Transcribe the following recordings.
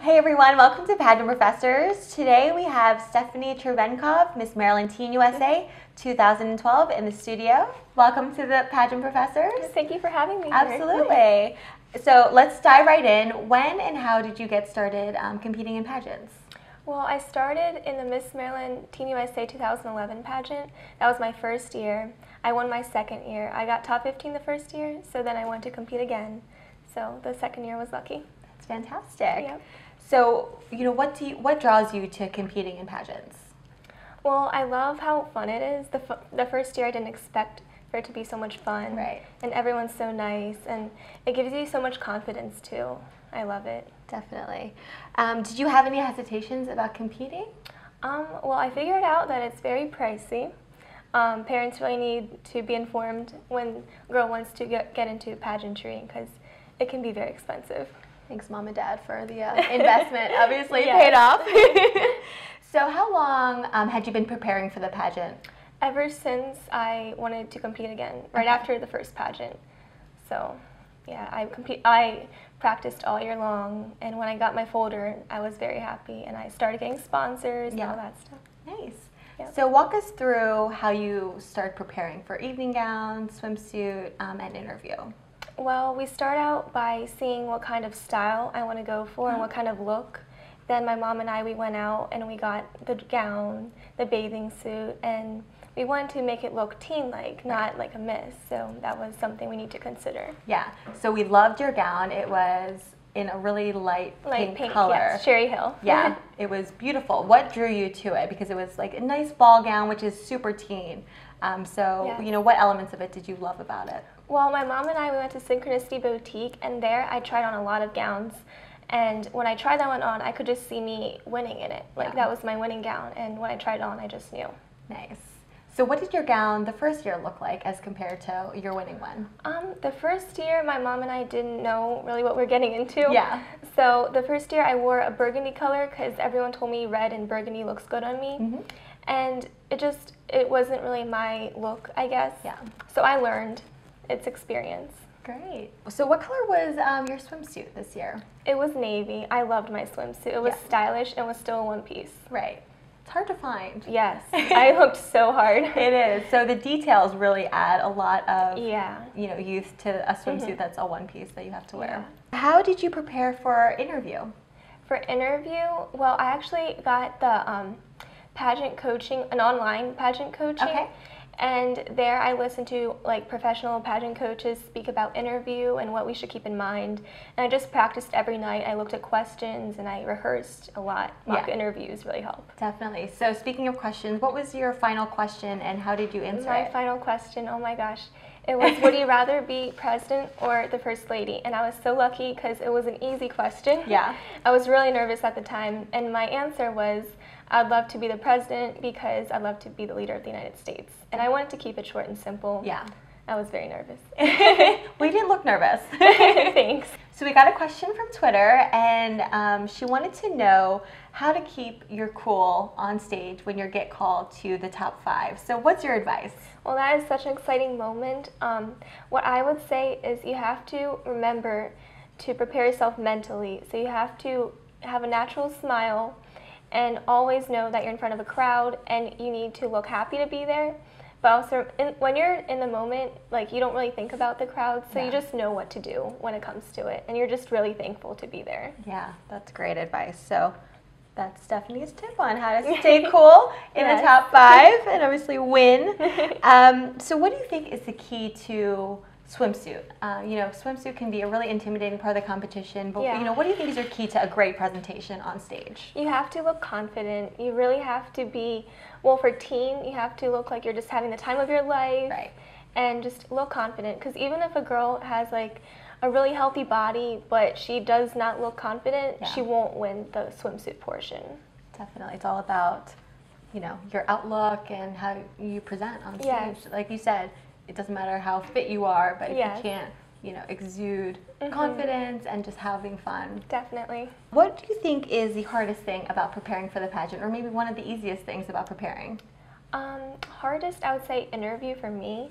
Hey everyone, welcome to Pageant Professors. Today we have Stephanie Chervenkov, Miss Maryland Teen USA 2012 in the studio. Welcome to the Pageant Professors. Thank you for having me here. Absolutely. So let's dive right in. When and how did you get started competing in pageants? Well, I started in the Miss Maryland Teen USA 2011 pageant. That was my first year. I won my second year. I got top 15 the first year, so then I went to compete again. So the second year was lucky. That's fantastic. Yep. So, what draws you to competing in pageants? Well, I love how fun it is. The first year I didn't expect for it to be so much fun. Right. And everyone's so nice, and it gives you so much confidence too. I love it. Definitely. Did you have any hesitations about competing? Well, I figured out that it's very pricey. Parents really need to be informed when a girl wants to get into pageantry because it can be very expensive. Thanks, Mom and Dad, for the investment. Obviously, Yes. paid off. So how long had you been preparing for the pageant? Ever since I wanted to compete again, right after the first pageant. So, yeah, I practiced all year long, and when I got my folder, I was very happy, and I started getting sponsors and all that stuff. Nice. Yep. So walk us through how you started preparing for evening gown, swimsuit, and interview. Well, we start out by seeing what kind of style I want to go for and what kind of look. Then my mom and we went out and we got the gown, the bathing suit, and we wanted to make it look teen-like, not like a miss. So that was something we need to consider. Yeah. So we loved your gown. It was in a really light pink color. Yes, Cherry Hill. Yeah, it was beautiful. What drew you to it? Because it was like a nice ball gown, which is super teen. What elements of it did you love about it? Well, my mom and we went to Synchronicity Boutique, and there I tried on a lot of gowns. And when I tried that one on, I could just see me winning in it. That was my winning gown, and when I tried it on, I just knew. Nice. So what did your gown the first year look like as compared to your winning one? The first year, my mom and I didn't know really what we're getting into. Yeah. So the first year, I wore a burgundy color because everyone told me red and burgundy looks good on me. Mm-hmm. And it wasn't really my look, I guess. Yeah. So I learned. It's experience. Great. So what color was your swimsuit this year? It was navy. I loved my swimsuit. It was stylish and was still a one piece. Right. It's hard to find. Yes. I looked so hard. It is. So the details really add a lot of youth to a swimsuit that's a one piece that you have to wear. Yeah. How did you prepare for interview? For interview, well, I actually got the pageant coaching, an online pageant coaching. Okay. And there I listened to professional pageant coaches speak about interview and what we should keep in mind. And I just practiced every night. I looked at questions and I rehearsed a lot. Mock interviews really help. Definitely. So speaking of questions, what was your final question and how did you answer it? My final question, oh my gosh. It was, would you rather be president or the first lady? And I was so lucky because it was an easy question. Yeah. I was really nervous at the time. And my answer was, I'd love to be the president because I'd love to be the leader of the United States. And I wanted to keep it short and simple. Yeah. I was very nervous. We didn't look nervous. Thanks. So we got a question from Twitter, and she wanted to know how to keep your cool on stage when you get called to the top 5. So what's your advice? Well, that is such an exciting moment. What I would say is you have to remember to prepare yourself mentally. So you have to have a natural smile and always know that you're in front of a crowd and you need to look happy to be there. But also, when you're in the moment, you don't really think about the crowd, so you just know what to do when it comes to it, and you're just really thankful to be there. Yeah, that's great advice. So that's Stephanie's tip on how to stay cool in the top 5 and obviously win. So what do you think is the key to swimsuit? Swimsuit can be a really intimidating part of the competition, but what do you think is your key to a great presentation on stage? You have to look confident. You really have to be, well, for teen, you have to look like you're just having the time of your life. Right. And just look confident, because even if a girl has a really healthy body, but she does not look confident, she won't win the swimsuit portion. Definitely. It's all about, your outlook and how you present on stage. Yes. Like you said, it doesn't matter how fit you are, but if you can't, exude confidence and just having fun. Definitely. What do you think is the hardest thing about preparing for the pageant, or maybe one of the easiest things about preparing? Hardest, I would say interview for me.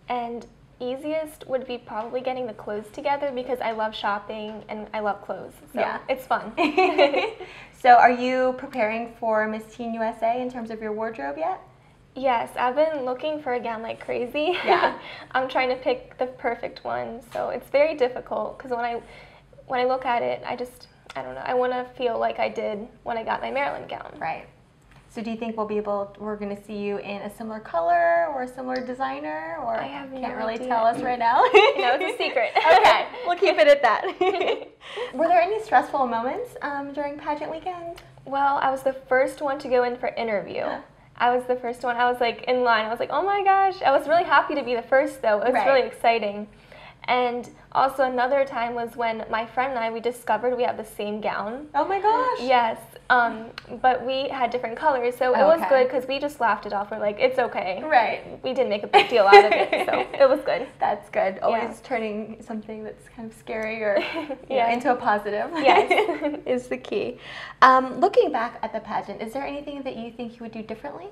And easiest would be probably getting the clothes together because I love shopping and I love clothes. So yeah. It's fun. So are you preparing for Miss Teen USA in terms of your wardrobe yet? Yes, I've been looking for a gown like crazy. Yeah. I'm trying to pick the perfect one. So it's very difficult because when I look at it, I don't know, I want to feel like I did when I got my Maryland gown. Right. So do you think we're going to see you in a similar color or a similar designer, or I have can't no really idea. tell us right now? No, it's a secret. Okay, we'll keep it at that. Were there any stressful moments during pageant weekend? Well, I was the first one to go in for interview. I was the first one. I was like in line. I was like, oh my gosh. I was really happy to be the first though. It was really exciting. And also another time was when my friend and I, we discovered we have the same gown. Oh my gosh. Yes, but we had different colors, so it was good because we just laughed it off. We're like, it's okay. Right. We didn't make a big deal out of it, so it was good. That's good. Always turning something that's kind of scary or you know, into a positive is the key. Looking back at the pageant, is there anything that you think you would do differently?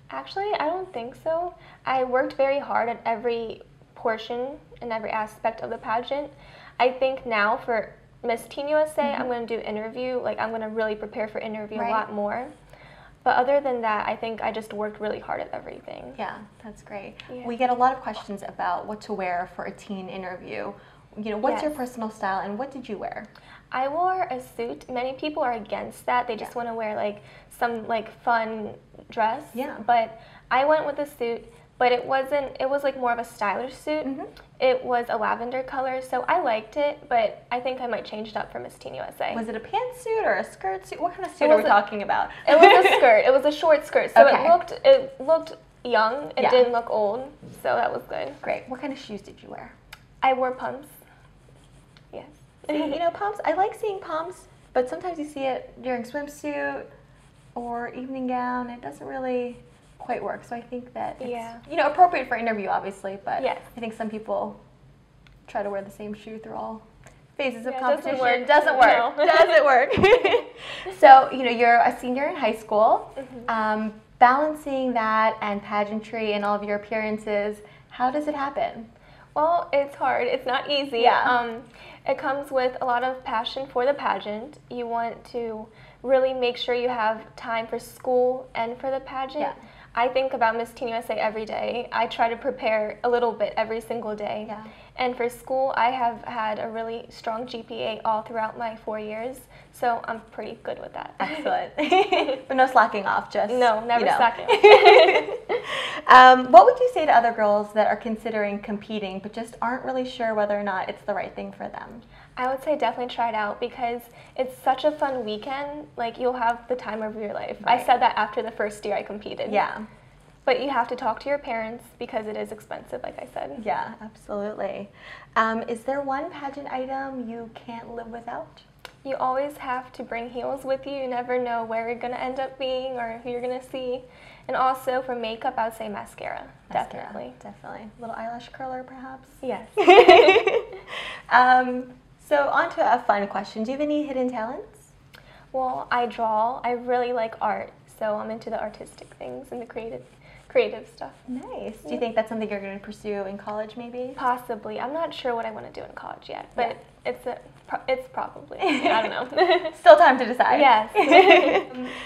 Actually, I don't think so. I worked very hard at every portion and every aspect of the pageant. I think now for Miss Teen USA, I'm going to do interview. Like, I'm going to really prepare for interview a lot more. But other than that, I think I just worked really hard at everything. Yeah, that's great. Yeah. We get a lot of questions about what to wear for a teen interview. You know, what's your personal style and what did you wear? I wore a suit. Many people are against that. They just want to wear like some like fun dress. Yeah. But I went with a suit. But it was like more of a stylish suit. It was a lavender color, so I liked it, but I think I might change it up for Miss Teen USA. Was it a pantsuit or a skirt suit? What kind of suit are we talking about? It was a skirt. It was a short skirt, so it looked young. It didn't look old, so that was good. Great. What kind of shoes did you wear? I wore pumps. Yes. You know, pumps, I like seeing pumps, but sometimes you see it during swimsuit or evening gown. It doesn't really quite work, so I think that it's you know, appropriate for interview obviously, but I think some people try to wear the same shoe through all phases of competition. Doesn't work. Doesn't work. So, you know, you're a senior in high school. Balancing that and pageantry and all of your appearances, how does it happen? Well, it's hard. It's not easy. It comes with a lot of passion for the pageant. You want to really make sure you have time for school and for the pageant. I think about Miss Teen USA every day. I try to prepare a little bit every single day. And for school, I have had a really strong GPA all throughout my 4 years, so I'm pretty good with that. Excellent. But no slacking off, just no, never slacking off. What would you say to other girls that are considering competing but just aren't really sure whether or not it's the right thing for them? I would say definitely try it out because it's such a fun weekend. Like, you'll have the time of your life. I said that after the first year I competed. But you have to talk to your parents because it is expensive, like I said. Yeah, absolutely. Is there one pageant item you can't live without? You always have to bring heels with you. You never know where you're going to end up being or who you're going to see. And also for makeup, I would say mascara. Definitely. Definitely. A little eyelash curler, perhaps? Yes. So on to a fun question. Do you have any hidden talents? Well, I draw. I really like art, so I'm into the artistic things and the creative stuff. Nice. Do you think that's something you're going to pursue in college, maybe? Possibly. I'm not sure what I want to do in college yet, but it's probably. I don't know. Still time to decide. Yes.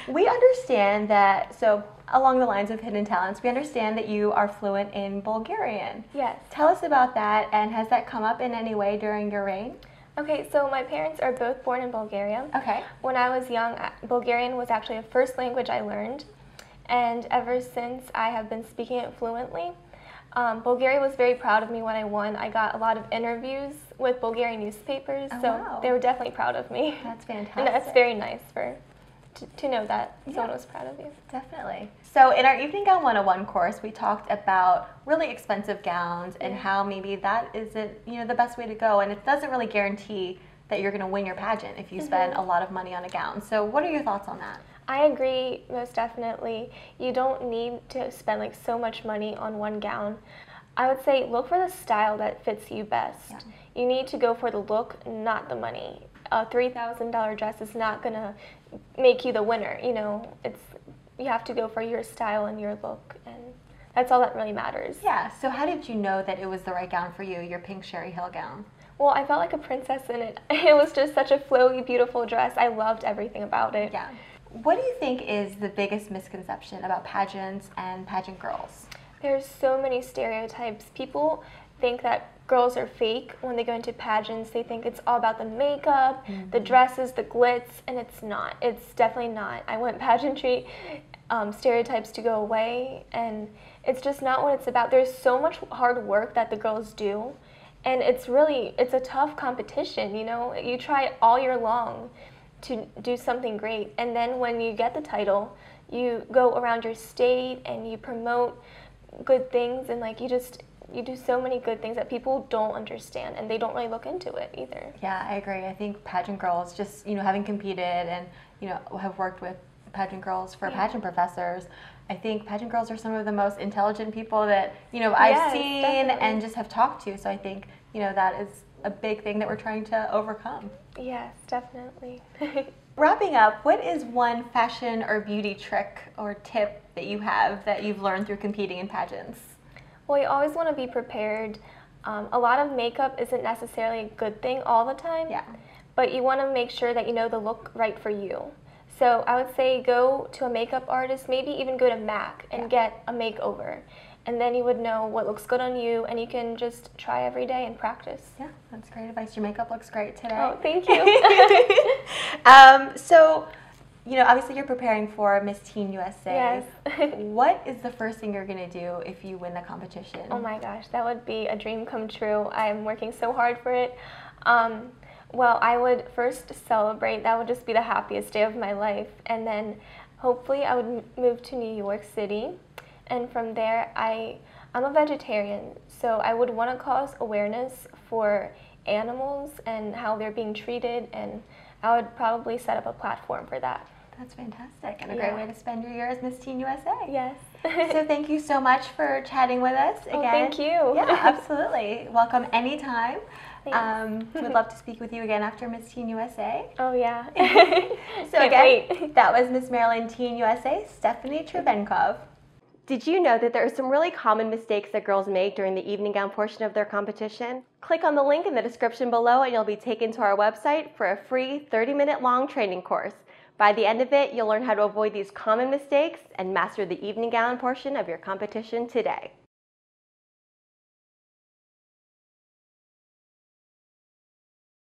We understand that, so along the lines of hidden talents, we understand that you are fluent in Bulgarian. Yes. Tell us about that, and has that come up in any way during your reign? Okay, so my parents are both born in Bulgaria. Okay. When I was young, Bulgarian was actually the first language I learned, and ever since I have been speaking it fluently. Bulgaria was very proud of me when I won. I got a lot of interviews with Bulgarian newspapers, so they were definitely proud of me. That's fantastic. And that's very nice to know that someone was proud of you. Definitely. So in our Evening Gown 101 course, we talked about really expensive gowns and how maybe that isn't, you know, the best way to go, and it doesn't really guarantee that you're going to win your pageant if you spend a lot of money on a gown. So what are your thoughts on that? I agree, most definitely. You don't need to spend like so much money on one gown. I would say look for the style that fits you best. You need to go for the look, not the money. A $3,000 dress is not going to make you the winner. You know, you have to go for your style and your look, and That's all that really matters. Yeah, so how did you know that it was the right gown for you, your pink Sherry Hill gown? Well, I felt like a princess in it. It was just such a flowy, beautiful dress. I loved everything about it. Yeah. What do you think is the biggest misconception about pageants and pageant girls? There's so many stereotypes. People think that girls are fake when they go into pageants. They think it's all about the makeup, the dresses, the glitz, and it's not. It's definitely not. I want pageantry stereotypes to go away, and it's just not what it's about. There's so much hard work that the girls do, and it's a tough competition, you know? You try all year long to do something great, and then when you get the title, you go around your state and you promote good things, and like you do so many good things that people don't understand, and they don't really look into it either. Yeah, I agree. I think pageant girls, just, you know, having competed and, you know, have worked with pageant girls for Pageant Professors, I think pageant girls are some of the most intelligent people that, you know, I've seen and just have talked to. So I think, you know, that is a big thing that we're trying to overcome. Yes, definitely. Wrapping up, what is one fashion or beauty trick or tip that you have that you've learned through competing in pageants? Well, you always want to be prepared. A lot of makeup isn't necessarily a good thing all the time, but you want to make sure that you know the look right for you. So I would say go to a makeup artist, maybe even go to MAC and get a makeover. And then you would know what looks good on you, and you can just try every day and practice. Yeah, that's great advice. Your makeup looks great today. Oh, thank you. So, you know, obviously you're preparing for Miss Teen USA. Yes. What is the first thing you're going to do if you win the competition? Oh my gosh, that would be a dream come true. I'm working so hard for it. Well, I would first celebrate. That would just be the happiest day of my life. And then hopefully I would move to New York City. And from there, I'm a vegetarian, so I would want to cause awareness for animals and how they're being treated, and I would probably set up a platform for that. That's fantastic, and a great way to spend your year as Miss Teen USA. Yes. So thank you so much for chatting with us again. Oh, thank you. Yeah, absolutely. Welcome anytime. Thanks. We'd love to speak with you again after Miss Teen USA. Oh, yeah. So again, that was Miss Maryland Teen USA, Stephanie Chervenkov. Did you know that there are some really common mistakes that girls make during the evening gown portion of their competition? Click on the link in the description below and you'll be taken to our website for a free 30-minute long training course. By the end of it, you'll learn how to avoid these common mistakes and master the evening gown portion of your competition today.